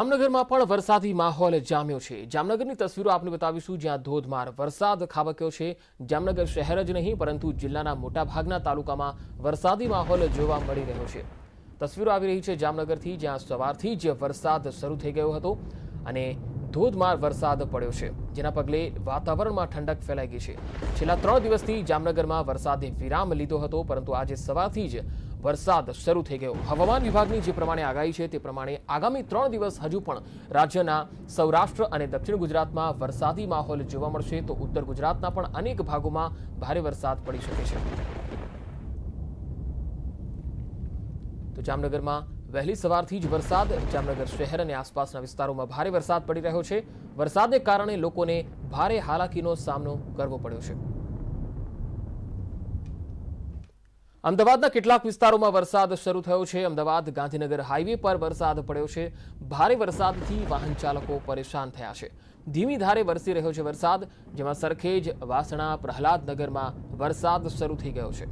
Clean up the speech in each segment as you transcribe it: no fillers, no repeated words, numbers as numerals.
જામનગરમાં પણ વરસાદી માહોલ જામ્યો છે। જામનગરની તસવીરો આપને બતાવીશું, જ્યાં ધોધમાર વરસાદ ખાબક્યો છે। જામનગર શહેર જ નહીં પરંતુ જિલ્લાના મોટાભાગના તાલુકામાં વરસાદી માહોલ જોવા મળી રહ્યો છે। તસવીરો આવી રહી છે જામનગરથી, જ્યાં સવારથી જ વરસાદ શરૂ થઈ ગયો હતો અને ધોધમાર વરસાદ પડ્યો છે, જેના પગલે વાતાવરણમાં ઠંડક ફેલાઈ ગઈ છે। છેલ્લા 3 દિવસથી જામનગરમાં વરસાદે વિરામ લીધો હતો, પરંતુ આજે સવારથી જ વરસાદ શરૂ થઈ ગયો। હવામાન વિભાગની જે પ્રમાણે આગાહી છે તે પ્રમાણે આગામી 3 દિવસ હજુ પણ રાજ્યના સૌરાષ્ટ્ર અને દક્ષિણ ગુજરાતમાં વરસાદી માહોલ જોવા મળશે, તો ઉત્તર ગુજરાતના પણ અનેક ભાગોમાં ભારે વરસાદ પડી શકે છે। તો જામનગરમાં વહેલી સવારથી જ વરસાદ, જામનગર શહેર અને આસપાસના વિસ્તારોમાં ભારે વરસાદ પડી રહ્યો છે। વરસાદને કારણે લોકોને ભારે હાલાકીનો સામનો કરવો પડ્યો છે। અમદાવાદના કેટલાક વિસ્તારોમાં વરસાદ શરૂ થયો છે। અમદાવાદ ગાંધીનગર હાઈવે પર વરસાદ પડ્યો છે। ભારે વરસાદથી વાહન ચાલકો પરેશાન થયા છે। ધીમી ધારે વરસી રહ્યો છે વરસાદ, જેમાં સરખેજ, વાસણા, પ્રહલાદનગરમાં વરસાદ શરૂ થઈ ગયો છે।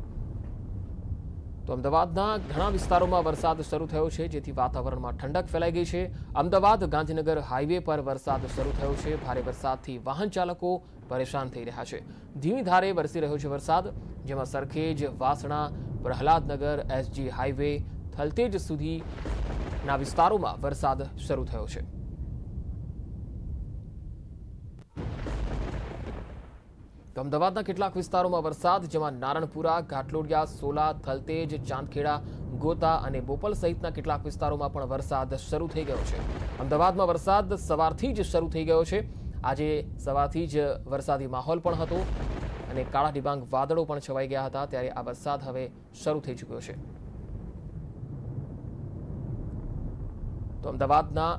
તો અમદાવાદના ઘણા વિસ્તારોમાં વરસાદ શરૂ થયો છે, જેથી વાતાવરણમાં ઠંડક ફેલાઈ ગઈ છે। અમદાવાદ ગાંધીનગર હાઈવે પર વરસાદ શરૂ થયો છે। ભારે વરસાદથી વાહન ચાલકો પરેશાન થઈ રહ્યા છે। ધીમી ધારે વરસી રહ્યો છે વરસાદ, જેમાં સરખેજ, વાસણા, પ્રહલાદનગર, એસજી હાઈવે, થલતેજ સુધીના વિસ્તારોમાં વરસાદ શરૂ થયો છે। તો અમદાવાદના કેટલાક વિસ્તારોમાં વરસાદ, જેમાં નારણપુરા, ઘાટલોડિયા, સોલા, થલતેજ, ચાંદખેડા, ગોતા અને બોપલ સહિતના કેટલાક વિસ્તારોમાં પણ વરસાદ શરૂ થઈ ગયો છે। અમદાવાદમાં વરસાદ સવારથી જ શરૂ થઈ ગયો છે। આજે સવારથી જ વરસાદી માહોલ પણ હતો અને કાળા ડિબાંગ વાદળો પણ છવાઈ ગયા હતા, ત્યારે આ વરસાદ હવે શરૂ થઈ ચૂક્યો છે। તો અમદાવાદના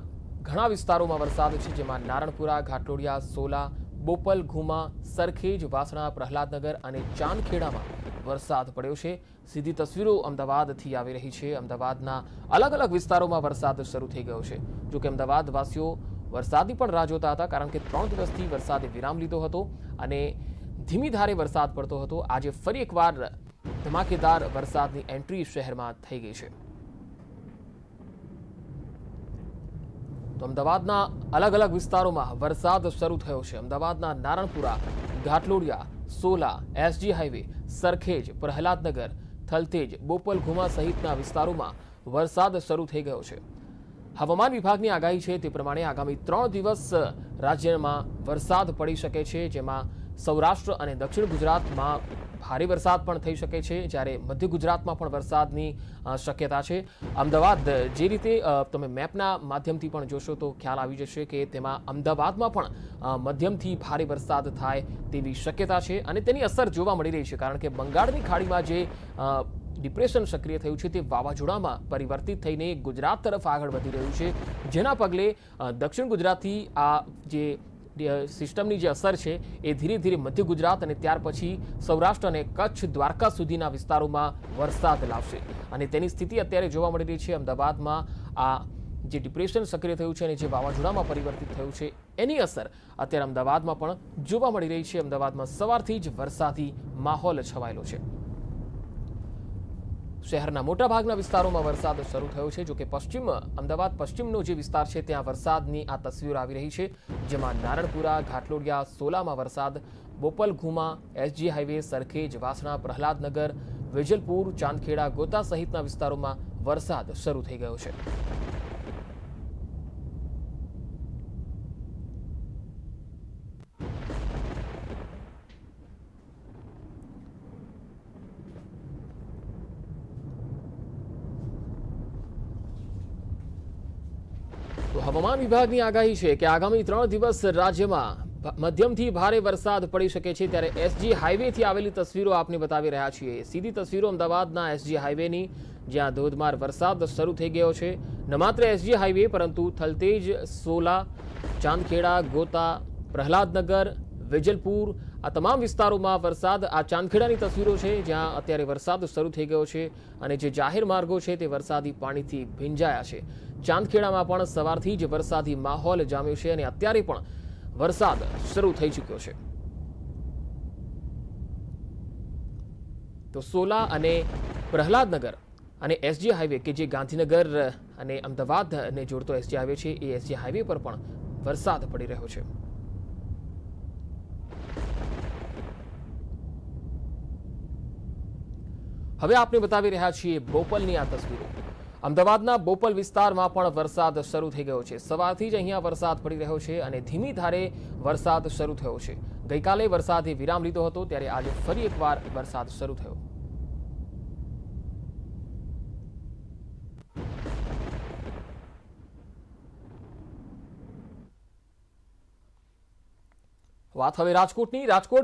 ઘણા વિસ્તારોમાં વરસાદ છે, જેમાં નારણપુરા, ઘાટલોડિયા, સોલા, બોપલ, ઘુમા, સરખેજ, વાસણા, પ્રહલાદનગર અને ચાંદખેડામાં વરસાદ પડ્યો છે। સીધી તસવીરો અમદાવાદથી આવી રહી છે। અમદાવાદના અલગ અલગ વિસ્તારોમાં વરસાદ શરૂ થઈ ગયો છે। જોકે અમદાવાદવાસીઓ વરસાદની પણ રાહ જોતા હતા, કારણ કે 3 દિવસથી વરસાદે વિરામ લીધો હતો અને ધીમી ધારે વરસાદ પડતો હતો। આજે ફરી એકવાર ધમાકેદાર વરસાદની એન્ટ્રી શહેરમાં થઈ ગઈ છે। તો અમદાવાદના અલગ અલગ વિસ્તારોમાં વરસાદ શરૂ થયો છે। અમદાવાદના નારણપુરા, ઘાટલોડિયા, સોલા, એસજી હાઈવે, સરખેજ, પ્રહલાદનગર, થલતેજ, બોપલ, ઘુમા સહિતના વિસ્તારોમાં વરસાદ શરૂ થઈ ગયો છે। હવામાન વિભાગની આગાહી છે તે પ્રમાણે આગામી 3 દિવસ રાજ્યમાં વરસાદ પડી શકે છે, જેમાં સૌરાષ્ટ્ર અને દક્ષિણ ગુજરાતમાં ભારે વરસાદ પણ થઈ શકે છે, જ્યારે મધ્ય ગુજરાતમાં પણ વરસાદની શક્યતા છે। અમદાવાદ જે રીતે તમે મેપના માધ્યમથી પણ જોશો તો ખ્યાલ આવી જશે કે તેમાં અમદાવાદમાં પણ મધ્યમથી ભારે વરસાદ થાય તેવી શક્યતા છે અને તેની અસર જોવા મળી રહી છે, કારણ કે બંગાળની ખાડીમાં જે ડિપ્રેશન સક્રિય થયું છે તે વાવાઝોડામાં પરિવર્તિત થઈને ગુજરાત તરફ આગળ વધી રહ્યું છે, જેના પગલે દક્ષિણ ગુજરાતથી આ જે સિસ્ટમની જે અસર છે એ ધીરે ધીરે મધ્ય ગુજરાત અને ત્યાર પછી સૌરાષ્ટ્ર અને કચ્છ, દ્વારકા સુધીના વિસ્તારોમાં વરસાદ લાવશે અને તેની સ્થિતિ અત્યારે જોવા મળી રહી છે। અમદાવાદમાં આ જે ડિપ્રેશન સક્રિય થયું છે અને જે વાવાઝોડામાં પરિવર્તિત થયું છે એની અસર અત્યારે અમદાવાદમાં પણ જોવા મળી રહી છે। અમદાવાદમાં સવારથી જ વરસાદી માહોલ છવાયેલો છે। શહેરના મોટાભાગના વિસ્તારોમાં વરસાદ શરૂ થયો છે। જોકે અમદાવાદ પશ્ચિમનો જે વિસ્તાર છે ત્યાં વરસાદની આ તસવીરો આવી રહી છે, જેમાં નારણપુરા, ઘાટલોડિયા, સોલામાં વરસાદ, બોપલ, ઘુમા, એસજી હાઈવે, સરખેજ, વાસણા, પ્રહલાદનગર, વેજલપુર, ચાંદખેડા, ગોતા સહિતના વિસ્તારોમાં વરસાદ શરૂ થઈ ગયો છે। તો હવામાન વિભાગની આગાહી છે કે આગામી 3 દિવસ રાજ્યમાં મધ્યમથી ભારે વરસાદ પડી શકે છે, ત્યારે એસજી હાઈવેથી આવેલી તસવીરો આપને બતાવી રહ્યા છીએ। સીધી તસવીરો અમદાવાદના એસજી હાઈવેની, જ્યાં ધોધમાર વરસાદ શરૂ થઈ ગયો છે। ન માત્ર એસજી હાઈવે પરંતુ થલતેજ, સોલા, ચાંદખેડા, ગોતા, પ્રહલાદનગર, વેજલપુર આ તમામ વિસ્તારોમાં વરસાદ। આ ચાંદખેડાની તસવીરો છે, જ્યાં અત્યારે વરસાદ શરૂ થઈ ગયો છે અને જે જાહેર માર્ગો છે તે વરસાદી પાણીથી ભીંજાયા છે। ચાંદખેડામાં પણ સવારથી જ વરસાદી માહોલ જામ્યો છે અને અત્યારે પણ વરસાદ શરૂ થઈ ચૂક્યો છે। તો સોલા અને પ્રહલાદનગર અને એસજી હાઈવે કે જે ગાંધીનગર અને અમદાવાદને જોડતો એસજી હાઈવે છે એ એસજી હાઈવે પર પણ વરસાદ પડી રહ્યો છે. હવે આપને બતાવી રહ્યા છીએ બોપલની આ તસવીરો. અમદાવાદના બોપલ વિસ્તારમાં પણ વરસાદ શરૂ થઈ ગયો છે. સવારથી જ અહીંયા વરસાદ પડી રહ્યો છે અને ધીમી ધારે વરસાદ શરૂ થયો છે. ગઈકાલે વરસાદે વિરામ લીધો હતો, ત્યારે આજે ફરી એકવાર વરસાદ શરૂ થયો. વાત હવે રાજકોટની. રાજકોટ